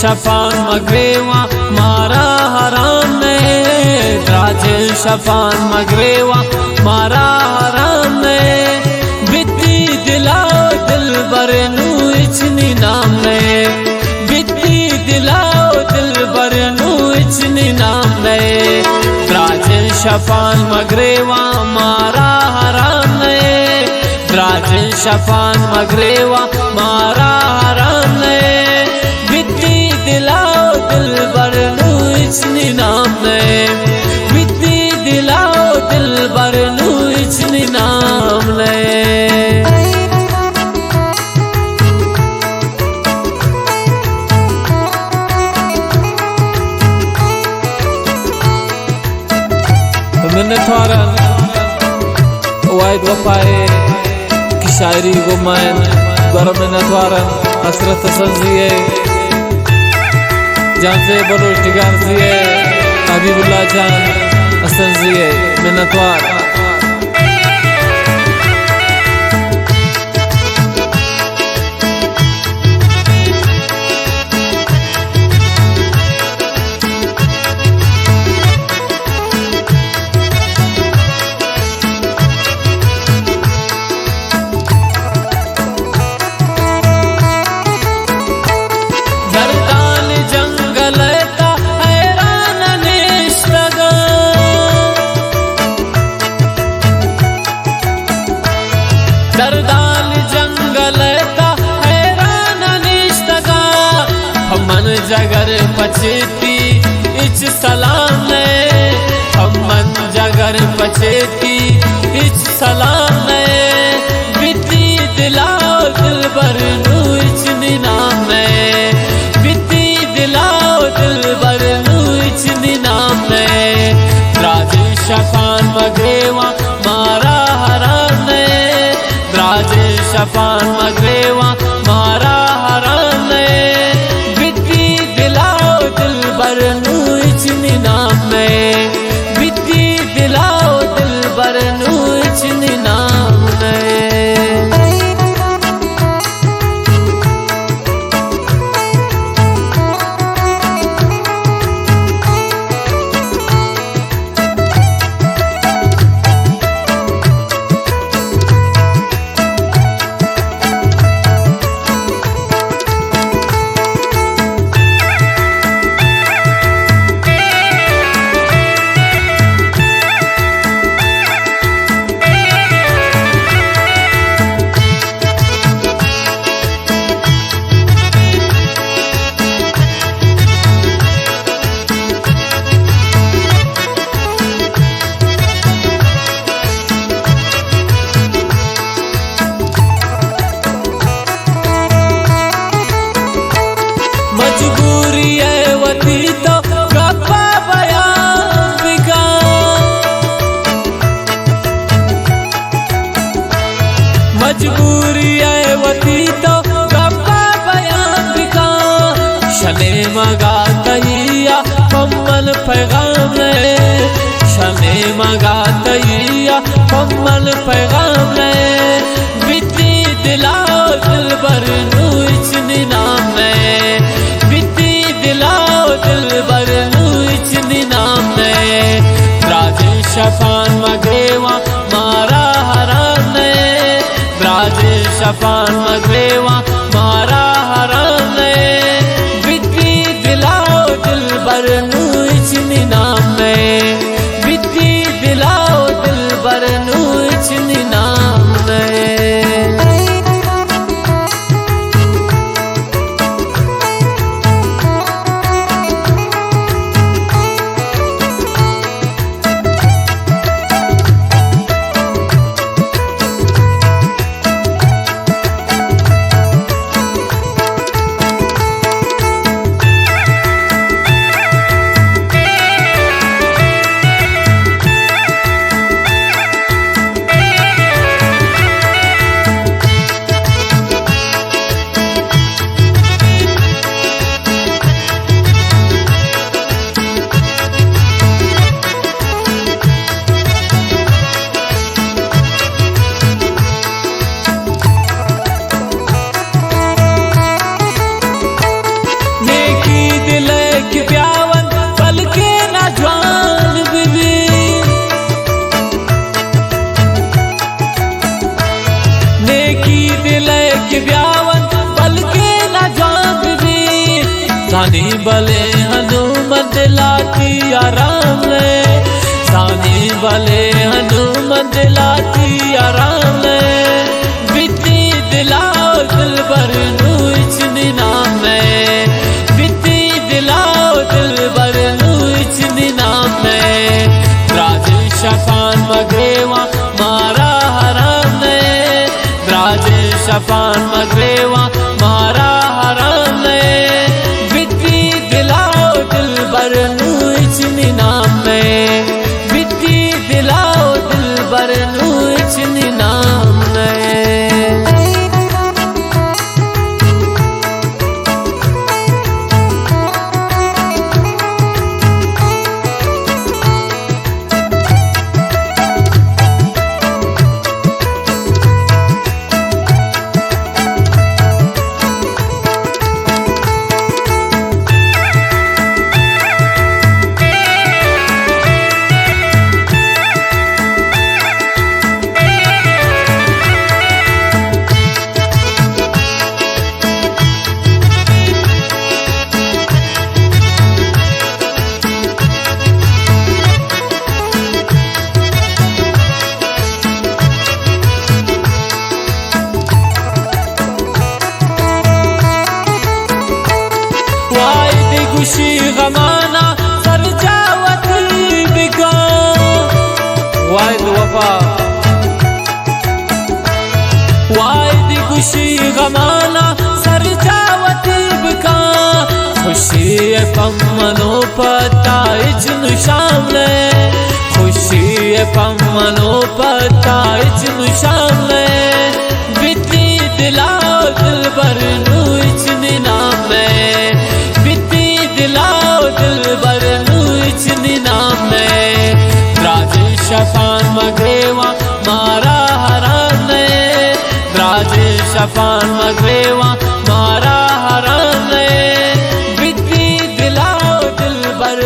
शफान मगरेवा मारा हराम में, द्राजिल शफान मगरेवा मारा हराम में, बिती दिलाओ दिल बरनू इचनी नाम में, बिती दिलाओ दिल बरनू इचनी नाम में, द्राजिल शफान मगरेवा मारा हराम में, द्राजिल शफान मगरेवा मारा हराम में, बिती दिलाओ दिल बरनू इचनी नाम में, बिती दिलाओ दिल बरनू इचनी नाम में। मिन्नत वारन वाइद वफाए की शायरी गुमान बर मिन्नत वारन हसरत संजिए जान से बलोच टिगार जिए हबीबुल्लाह जान हसन जिए मिन्नत वार दर्दाल जंगल का हैरान निश्तगा, हमन जगर पछेती इच सलाम ने, हमन जगर पछेती इच सलाम ने, बिती दिलाओ दिल बरनू इचनी नाम में, बिती दिलाओ दिल बरनू इचनी नाम में, द्राजिल शफान मगरेवा मारा हराम ने, द्राजिल शफान मगरेवा मारा हराम ने, बिती दिलाओ दिल बरनू इचनी नाम में, बिती दिलाओ दिल बरनू इचनी नाम में। मजबूरी है वती तो गप्पा बयान बिका, मजबूरी है वती तो गप्पा बयान बिका, शने मगा तैया कम्मल पैगाम ले, शने मगा तैया कम्मल पैगाम ले, बिती दिलाओ दिल बरनू इचनी नाम में, बिती दिलाओ दिल बरनू इचनी नाम में, द्राजिल शफान मगरेवा मारा हराम ने, द्राजिल शफान मगरेवा मारा हराम ने, बिती दिलाओ दिल बरनू इचनी नाम में, बिती दिलाओ दिल बरनू इचनी नाम में। दिलाती आराम ले सानी वाले हनुमान दिलाती आराम ले बिती दिलाओ दिल बर इचनी नाम में बिती दिलाओ दिल बर इचनी नाम में राज शफान मगरेवा मारा हराम ने राज शफान मगरेवा मारा हराम ने बिती दिलाओ दिल बर इचनी नाम में बिती दिलाओ दिल बर इचनी नाम में। खुशी गमाना सर जावती बिका वायद वफा वायद खुशी गमाना सर जावती बिका खुशी पमनो पता इजनु शामले खुशी पमनो पता इजनु शामले बिती दिलाओ दिल बर इचनी नाम में बिती दिलाओ दिल बर इचनी नाम में राज शफान मगरेवा मारा हराम ने राज शफान मगरेवा मारा हराम ने बिती दिलाओ दिल बर